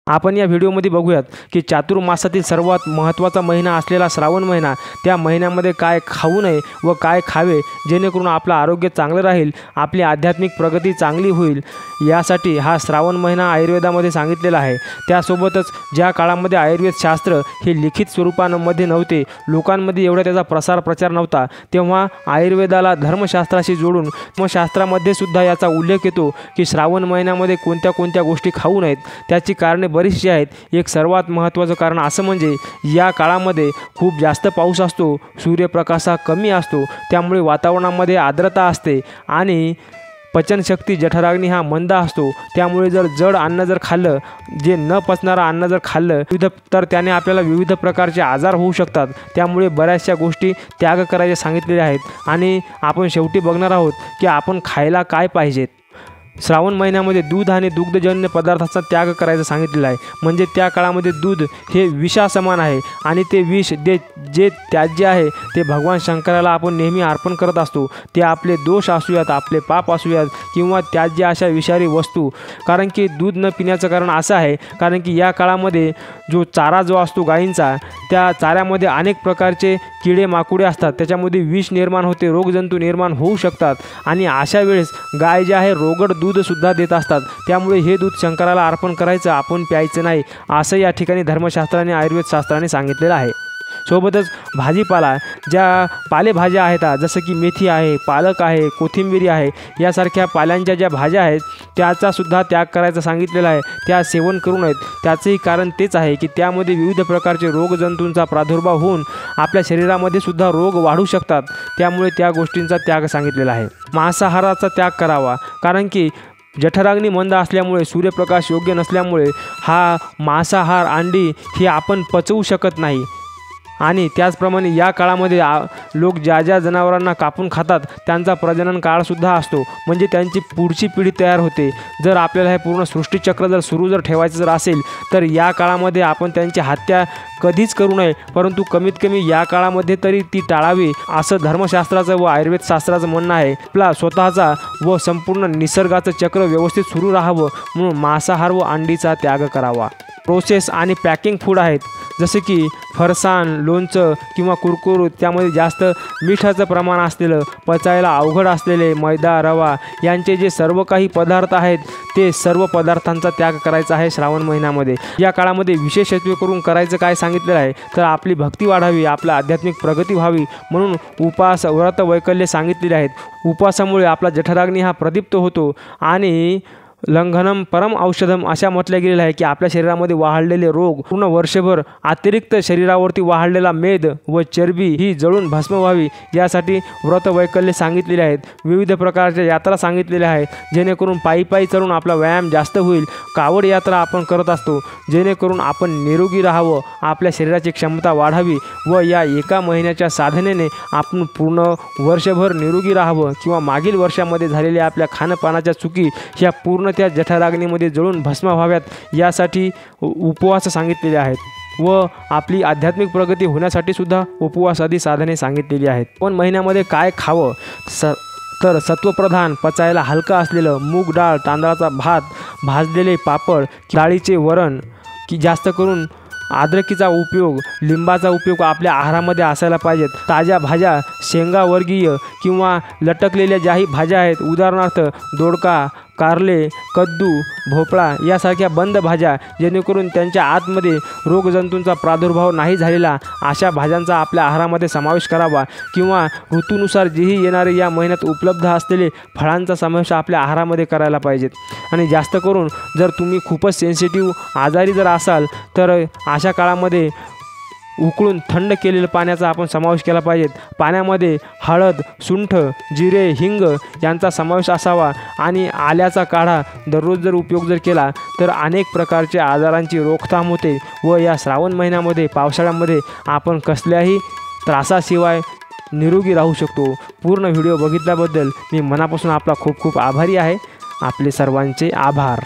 आपण या व्हिडिओमध्ये बघूयात की चातुर्मासातील सर्वात महत्त्वाचा महिना असलेला श्रावण महिना, त्या महिन्यामध्ये काय खाऊ नये व काय खावे जेणेकरून आपलं आरोग्य चांगलं राहील, आपली आध्यात्मिक प्रगती चांगली होईल, यासाठी हा श्रावण महिना आयुर्वेदामध्ये सांगितलेला आहे। त्यासोबतच ज्या काळामध्ये आयुर्वेद शास्त्र हे लिखित स्वरूपामध्ये नव्हते, लोकांमध्ये एवढा त्याचा प्रचार नव्हता, तेव्हा आयुर्वेदाला धर्मशास्त्राशी जोडून धर्मशास्त्रामध्ये सुद्धा याचा उल्लेख येतो की श्रावण महिन्यामध्ये कोणत्या कोणत्या गोष्टी खाऊ नयेत। त्याची कारणे बरीचशी आहेत। एक सर्वात महत्त्वाचं कारण असं म्हणजे या काळामध्ये खूप जास्त पाऊस असतो, सूर्यप्रकाश कमी असतो, त्यामुळे वातावरणामध्ये आर्द्रता असते आणि पचनशक्ती जठराग्नी हा मंद असतो। त्यामुळे जर जड अन्न जर खाल्लं, जे न पचणारं अन्न जर खाल्लं तर त्याने आपल्याला विविध प्रकारचे आजार होऊ शकतात। त्यामुळे बऱ्याचशा गोष्टी त्याग करायचे सांगितलेले आहेत आणि आपण शेवटी बघणार आहोत की आपण खायला काय पाहिजेत। श्रावण महिन्यामध्ये दूध आणि दुग्धजन्य पदार्थांचा त्याग करायचं सांगितलेलं आहे। म्हणजे त्या काळामध्ये दूध हे विषासमान आहे आणि ते विष जे त्याज्य आहे ते भगवान शंकराला आपण नेहमी अर्पण करत असतो। ते आपले दोष असूयात, आपले पाप असूयात किंवा त्याज्य अशा विषारी वस्तू। कारण की दूध न पिण्याचं कारण असं आहे कारण की या काळामध्ये जो चारा जो असतो गायींचा, त्या चाऱ्यामध्ये अनेक प्रकारचे किडे माकुडे असतात, त्याच्यामध्ये विष निर्माण होते, रोगजंतू निर्माण होऊ शकतात आणि अशा वेळेस गाय जे आहे रोगट दूधसुद्धा देत असतात। त्यामुळे हे दूध शंकराला अर्पण करायचं, आपण प्यायचं नाही, असं या ठिकाणी धर्मशास्त्राने आयुर्वेदशास्त्राने सांगितलेलं आहे। सोबतच भाजीपाला, ज्या पालेभाज्या आहेत जसं की मेथी आहे, पालक आहे, कोथिंबीर आहे, यासारख्या पाल्यांच्या ज्या भाज्या आहेत त्याचासुद्धा त्याग करायचं सांगितलेलं आहे। त्या सेवन करू नयेत। त्याचंही कारण तेच आहे की त्यामध्ये विविध प्रकारचे रोगजंतूंचा प्रादुर्भाव होऊन आपल्या शरीरामध्ये सुद्धा रोग वाढू शकतात। त्यामुळे त्या गोष्टींचा त्याग सांगितलेला आहे। मांसाहाराचा त्याग करावा, कारण की जठराग्नी मंद असल्यामुळे, सूर्यप्रकाश योग्य नसल्यामुळे हा मांसाहार, अंडी हे आपण पचवू शकत नाही। आणि त्याचप्रमाणे या काळामध्ये लोक ज्या जनावरांना कापून खातात त्यांचा प्रजनन काळसुद्धा असतो, म्हणजे त्यांची पुढची पिढी तयार होते। जर आपल्याला हे पूर्ण सृष्टीचक्र जर सुरू ठेवायचं जर असेल तर या काळामध्ये आपण त्यांची हत्या कधीच करू नये, परंतु कमीत कमी या काळामध्ये तरी ती टाळावी, असं धर्मशास्त्राचं व आयुर्वेदशास्त्राचं म्हणणं आहे। आपला स्वतःचा व संपूर्ण निसर्गाचं चक्र व्यवस्थित सुरू राहावं म्हणून मांसाहार व अंडीचा त्याग करावा। प्रोसेस आणि पॅकिंग फूड आहेत, जसे की फरसाण, लोणचं किंवा कुरकुरीत, त्यामध्ये जास्त मिठाचं प्रमाण असलेलं, पचायला अवघड असलेले मैदा, रवा यांचे जे सर्व काही पदार्थ आहेत ते सर्व पदार्थांचा त्याग करायचा आहे श्रावण महिन्यामध्ये। या काळामध्ये विशेषत्व करून करायचं काय सांगितलेलं आहे तर आपली भक्ती वाढावी, आपली आध्यात्मिक प्रगती व्हावी म्हणून उपास, व्रत, वैकल्य सांगितलेले आहेत। उपासामुळे आपला जठराग्नी हा प्रदीप्त होतो आणि लंघनम परम औषधम अशा म्हटलं गेलेलं आहे की आपल्या शरीरामध्ये वाढलेले रोग, पूर्ण वर्षभर अतिरिक्त शरीरावरती वाढलेला मेद व चरबी ही जळून भस्म व्हावी, यासाठी व्रत वैकल्य सांगितलेले आहेत। विविध प्रकारच्या यात्रा सांगितलेल्या आहेत, जेणेकरून पायी चढून आपला व्यायाम जास्त होईल। कावड यात्रा आपण करत असतो, जेणेकरून आपण निरोगी राहावं, आपल्या शरीराची क्षमता वाढावी व या एका महिन्याच्या साधनेने आपण पूर्ण वर्षभर निरोगी राहावं किंवा मागील वर्षामध्ये झालेल्या आपल्या खाणपानाच्या चुकी ह्या पूर्ण त्या जठराग्नीमध्ये जळून भस्म व्हाव्यात, यासाठी उपवास सांगितलेले आहेत व आपली आध्यात्मिक प्रगती होण्यासाठी सुद्धा उपवास आदी साधने सांगितलेली आहेत। पण महिन्यामध्ये काय खावं तर सत्वप्रधान, पचायला हलका असलेलं मूग डाळ, तांदळाचा भात, भाजलेले पापड, डाळीचे वरण, की जास्त करून अद्रकीचा उपयोग, लिंबाचा उपयोग आपल्या आहारामध्ये असायला पाहिजेत। ताज्या भाज्या, शेंगावर्गीय किंवा लटकलेल्या ज्याही भाज्या आहेत, उदाहरणार्थ दोडका, कारले, कद्दू, भोपळा यासारख्या बंद भाज्या, जेणेकरून त्यांच्या आतमध्ये रोगजंतूंचा प्रादुर्भाव नाही झालेला, अशा भाज्यांचा आपल्या आहारामध्ये समावेश करावा किंवा ऋतूनुसार जेही येणारे या महिन्यात उपलब्ध असलेले फळांचा समावेश आपल्या आहारामध्ये करायला पाहिजेत। आणि जास्त करून जर तुम्ही खूपच सेन्सिटिव्ह आजारी जर असाल तर अशा काळामध्ये उकळून थंड केलेल्या पाण्याचा आपण समावेश केला पाहिजेत। पाण्यामध्ये हळद, सुंठ, जिरे, हिंग यांचा समावेश असावा आणि आल्याचा काढा दररोज जर उपयोग जर केला तर अनेक प्रकारच्या आजारांची रोकथाम होते व या श्रावण महिन्यामध्ये, पावसाळ्यामध्ये आपण कसल्याही त्रासाशिवाय निरोगी राहू शकतो। पूर्ण व्हिडिओ बघितल्याबद्दल मी मनापासून आपला खूप खूप आभारी आहे। आपले सर्वांचे आभार।